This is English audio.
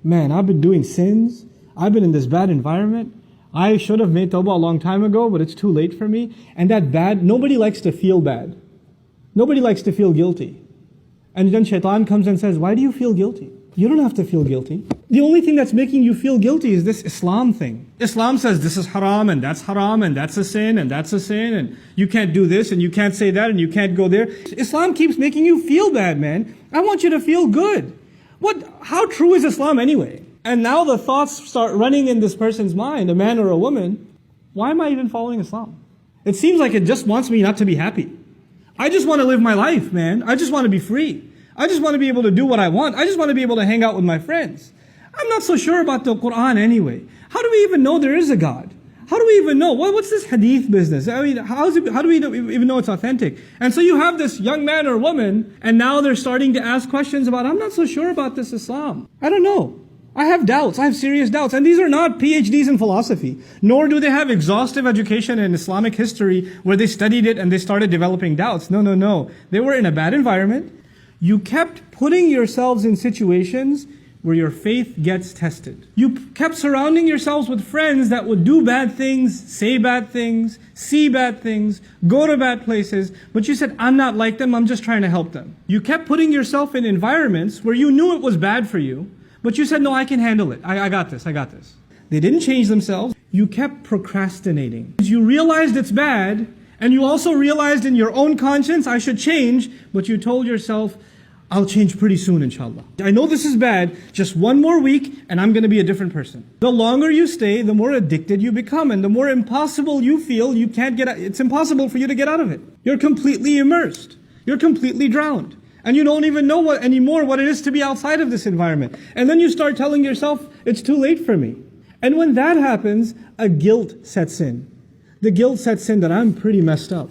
man, I've been doing sins, I've been in this bad environment, I should have made tawbah a long time ago, but it's too late for me. And that bad, nobody likes to feel bad. Nobody likes to feel guilty. And then shaitan comes and says, why do you feel guilty? You don't have to feel guilty. The only thing that's making you feel guilty is this Islam thing. Islam says this is haram and that's a sin and that's a sin and you can't do this and you can't say that and you can't go there. Islam keeps making you feel bad, man. I want you to feel good. How true is Islam anyway? And now the thoughts start running in this person's mind, a man or a woman. Why am I even following Islam? It seems like it just wants me not to be happy. I just want to live my life, man. I just want to be free. I just want to be able to do what I want. I just want to be able to hang out with my friends. I'm not so sure about the Quran anyway. How do we even know there is a God? How do we even know? What's this hadith business? I mean, how do we even know it's authentic? And so you have this young man or woman, and now they're starting to ask questions about, I'm not so sure about this Islam. I don't know. I have doubts. I have serious doubts. And these are not PhDs in philosophy, nor do they have exhaustive education in Islamic history where they studied it and they started developing doubts. No. They were in a bad environment. You kept putting yourselves in situations where your faith gets tested. You kept surrounding yourselves with friends that would do bad things, say bad things, see bad things, go to bad places, but you said, I'm not like them, I'm just trying to help them. You kept putting yourself in environments where you knew it was bad for you, but you said, no, I can handle it. I got this. They didn't change themselves. You kept procrastinating. You realized it's bad, and you also realized in your own conscience, I should change, but you told yourself, I'll change pretty soon, inshallah. I know this is bad, just one more week, and I'm going to be a different person. The longer you stay, the more addicted you become, and the more impossible you feel, you can't get out. It's impossible for you to get out of it. You're completely immersed. You're completely drowned. And you don't even know anymore what it is to be outside of this environment. And then you start telling yourself, it's too late for me. And when that happens, a guilt sets in. The guilt sets in that I'm pretty messed up.